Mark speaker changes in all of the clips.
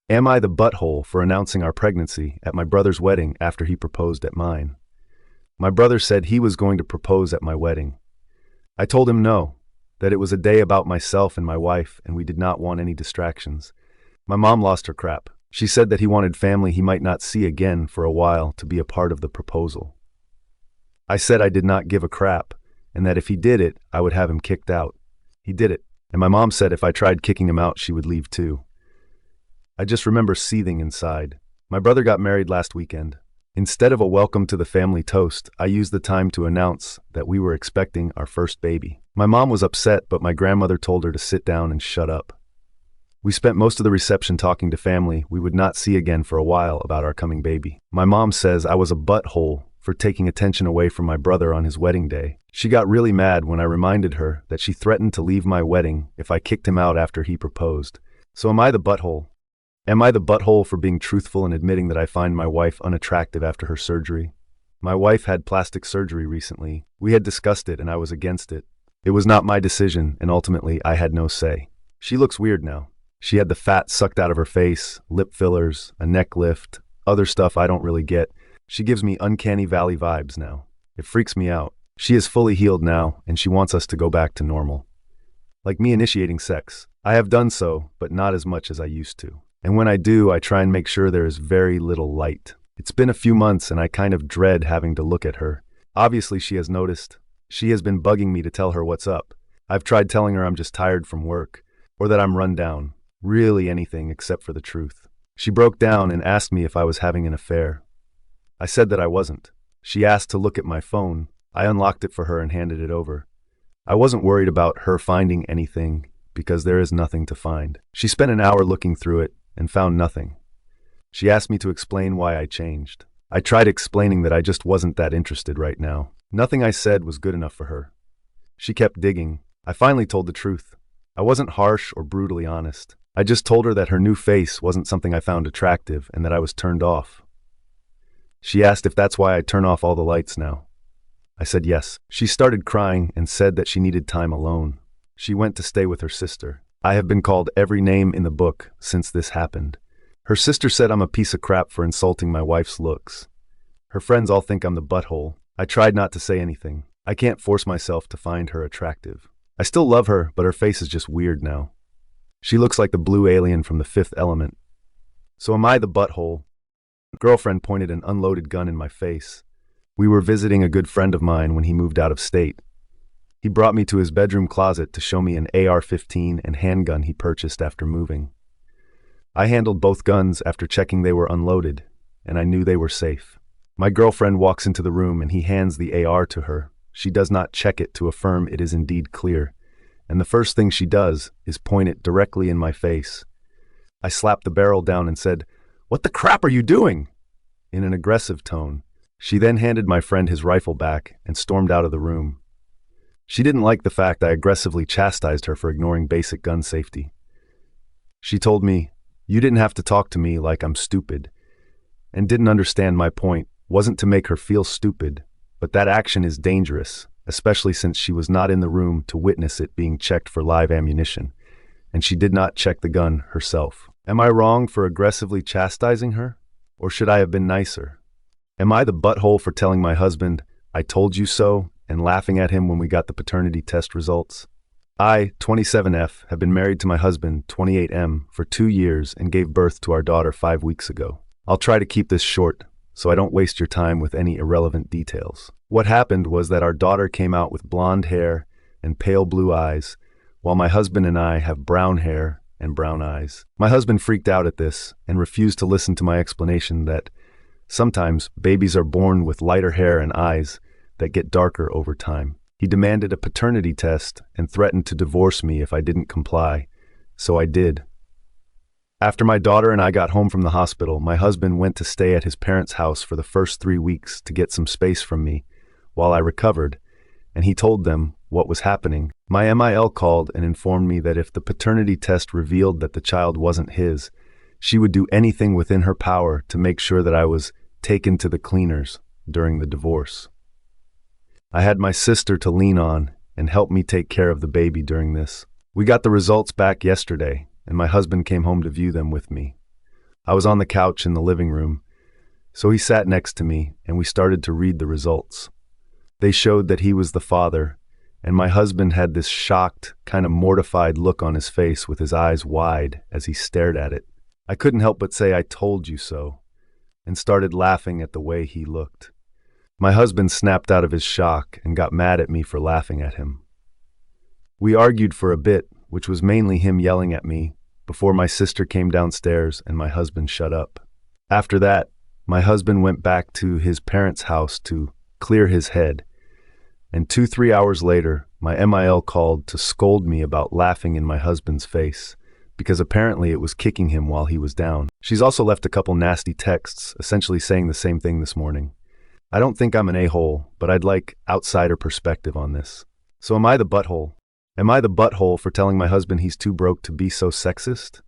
Speaker 1: Am I the butthole for announcing our pregnancy at my brother's wedding after he proposed at mine? My brother said he was going to propose at my wedding. I told him no, that it was a day about myself and my wife and we did not want any distractions. My mom lost her crap. She said that he wanted family he might not see again for a while to be a part of the proposal. I said I did not give a crap and that if he did it, I would have him kicked out. He did it, and my mom said if I tried kicking him out, she would leave too. I just remember seething inside. My brother got married last weekend. Instead of a welcome to the family toast, I used the time to announce that we were expecting our first baby. My mom was upset, but my grandmother told her to sit down and shut up. We spent most of the reception talking to family we would not see again for a while about our coming baby. My mom says I was a butthole for taking attention away from my brother on his wedding day. She got really mad when I reminded her that she threatened to leave my wedding if I kicked him out after he proposed. So am I the butthole? Am I the butthole for being truthful and admitting that I find my wife unattractive after her surgery? My wife had plastic surgery recently. We had discussed it and I was against it. It was not my decision and ultimately I had no say. She looks weird now. She had the fat sucked out of her face, lip fillers, a neck lift, other stuff I don't really get. She gives me uncanny valley vibes now. It freaks me out. She is fully healed now and she wants us to go back to normal. Like me initiating sex. I have done so, but not as much as I used to. And when I do, I try and make sure there is very little light. It's been a few months and I kind of dread having to look at her. Obviously she has noticed. She has been bugging me to tell her what's up. I've tried telling her I'm just tired from work, or that I'm run down. Really anything except for the truth. She broke down and asked me if I was having an affair. I said that I wasn't. She asked to look at my phone. I unlocked it for her and handed it over. I wasn't worried about her finding anything because there is nothing to find. She spent an hour looking through it and found nothing. She asked me to explain why I changed. I tried explaining that I just wasn't that interested right now. Nothing I said was good enough for her. She kept digging. I finally told the truth. I wasn't harsh or brutally honest. I just told her that her new face wasn't something I found attractive and that I was turned off. She asked if that's why I turn off all the lights now. I said yes. She started crying and said that she needed time alone. She went to stay with her sister. I have been called every name in the book since this happened. Her sister said I'm a piece of crap for insulting my wife's looks. Her friends all think I'm the butthole. I tried not to say anything. I can't force myself to find her attractive. I still love her, but her face is just weird now. She looks like the blue alien from The Fifth Element. So am I the butthole? Girlfriend pointed an unloaded gun in my face. We were visiting a good friend of mine when he moved out of state. He brought me to his bedroom closet to show me an AR-15 and handgun he purchased after moving. I handled both guns after checking they were unloaded, and I knew they were safe. My girlfriend walks into the room and he hands the AR to her. She does not check it to affirm it is indeed clear, and the first thing she does is point it directly in my face. I slapped the barrel down and said, "What the crap are you doing?" in an aggressive tone. She then handed my friend his rifle back and stormed out of the room. She didn't like the fact I aggressively chastised her for ignoring basic gun safety. She told me, "You didn't have to talk to me like I'm stupid," and didn't understand my point wasn't to make her feel stupid, but that action is dangerous, especially since she was not in the room to witness it being checked for live ammunition, and she did not check the gun herself. Am I wrong for aggressively chastising her, or should I have been nicer? Am I the butthole for telling my husband, "I told you so," and laughing at him when we got the paternity test results? I, 27F, have been married to my husband, 28M, for 2 years and gave birth to our daughter 5 weeks ago. I'll try to keep this short, so I don't waste your time with any irrelevant details. What happened was that our daughter came out with blonde hair and pale blue eyes, while my husband and I have brown hair and brown eyes. My husband freaked out at this and refused to listen to my explanation that sometimes babies are born with lighter hair and eyes that get darker over time. He demanded a paternity test and threatened to divorce me if I didn't comply, so I did. After my daughter and I got home from the hospital, my husband went to stay at his parents' house for the first 3 weeks to get some space from me while I recovered, and he told them what was happening. My MIL called and informed me that if the paternity test revealed that the child wasn't his, she would do anything within her power to make sure that I was taken to the cleaners during the divorce. I had my sister to lean on and help me take care of the baby during this. We got the results back yesterday, and my husband came home to view them with me. I was on the couch in the living room, so he sat next to me and we started to read the results. They showed that he was the father, and my husband had this shocked, kind of mortified look on his face with his eyes wide as he stared at it. I couldn't help but say, "I told you so," and started laughing at the way he looked. My husband snapped out of his shock and got mad at me for laughing at him. We argued for a bit, which was mainly him yelling at me, before my sister came downstairs and my husband shut up. After that, my husband went back to his parents' house to clear his head, and 2-3 hours later, my MIL called to scold me about laughing in my husband's face, because apparently it was kicking him while he was down. She's also left a couple nasty texts, essentially saying the same thing this morning. I don't think I'm an a-hole, but I'd like outsider perspective on this. So am I the butthole? Am I the butthole for telling my husband he's too broke to be so sexist?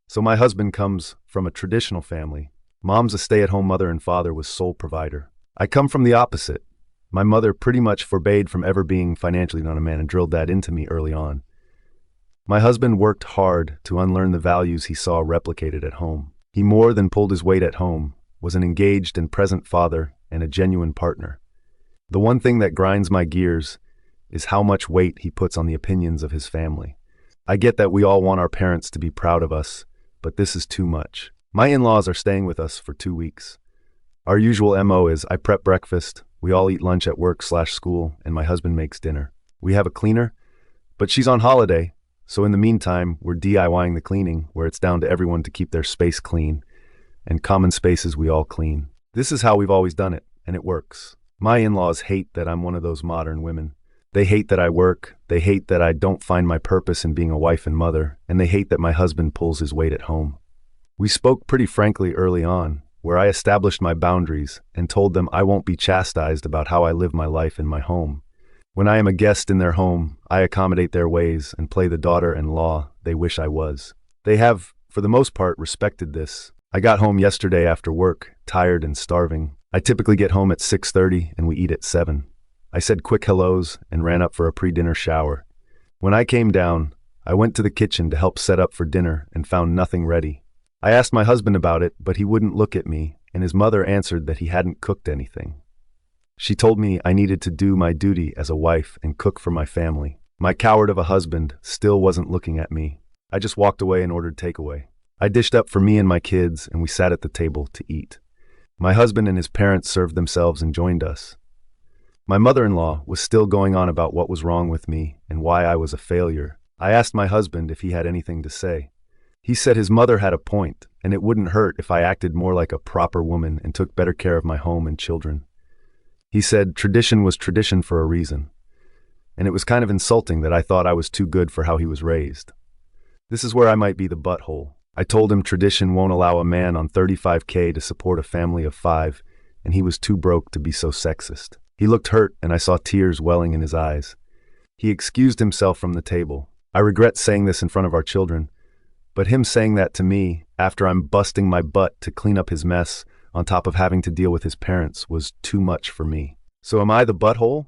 Speaker 1: So my husband comes from a traditional family. Mom's a stay-at-home mother and father was sole provider. I come from the opposite. My mother pretty much forbade from ever being financially on a man and drilled that into me early on. My husband worked hard to unlearn the values he saw replicated at home. He more than pulled his weight at home, was an engaged and present father and a genuine partner. The one thing that grinds my gears is how much weight he puts on the opinions of his family. I get that we all want our parents to be proud of us, but this is too much. My in-laws are staying with us for 2 weeks. Our usual MO is I prep breakfast, we all eat lunch at work/school, and my husband makes dinner. We have a cleaner, but she's on holiday, so in the meantime, we're DIYing the cleaning, where it's down to everyone to keep their space clean, and common spaces we all clean. This is how we've always done it, and it works. My in-laws hate that I'm one of those modern women. They hate that I work, they hate that I don't find my purpose in being a wife and mother, and they hate that my husband pulls his weight at home. We spoke pretty frankly early on, where I established my boundaries and told them I won't be chastised about how I live my life in my home. When I am a guest in their home, I accommodate their ways and play the daughter-in-law they wish I was. They have, for the most part, respected this. I got home yesterday after work, tired and starving. I typically get home at 6:30 and we eat at 7. I said quick hellos and ran up for a pre-dinner shower. When I came down, I went to the kitchen to help set up for dinner and found nothing ready. I asked my husband about it, but he wouldn't look at me, and his mother answered that he hadn't cooked anything. She told me I needed to do my duty as a wife and cook for my family. My coward of a husband still wasn't looking at me. I just walked away and ordered takeaway. I dished up for me and my kids, and we sat at the table to eat. My husband and his parents served themselves and joined us. My mother-in-law was still going on about what was wrong with me and why I was a failure. I asked my husband if he had anything to say. He said his mother had a point, and it wouldn't hurt if I acted more like a proper woman and took better care of my home and children. He said tradition was tradition for a reason, and it was kind of insulting that I thought I was too good for how he was raised. This is where I might be the butthole. I told him tradition won't allow a man on $35K to support a family of 5, and he was too broke to be so sexist. He looked hurt, and I saw tears welling in his eyes. He excused himself from the table. I regret saying this in front of our children, but him saying that to me, after I'm busting my butt to clean up his mess, on top of having to deal with his parents, was too much for me. So am I the butthole?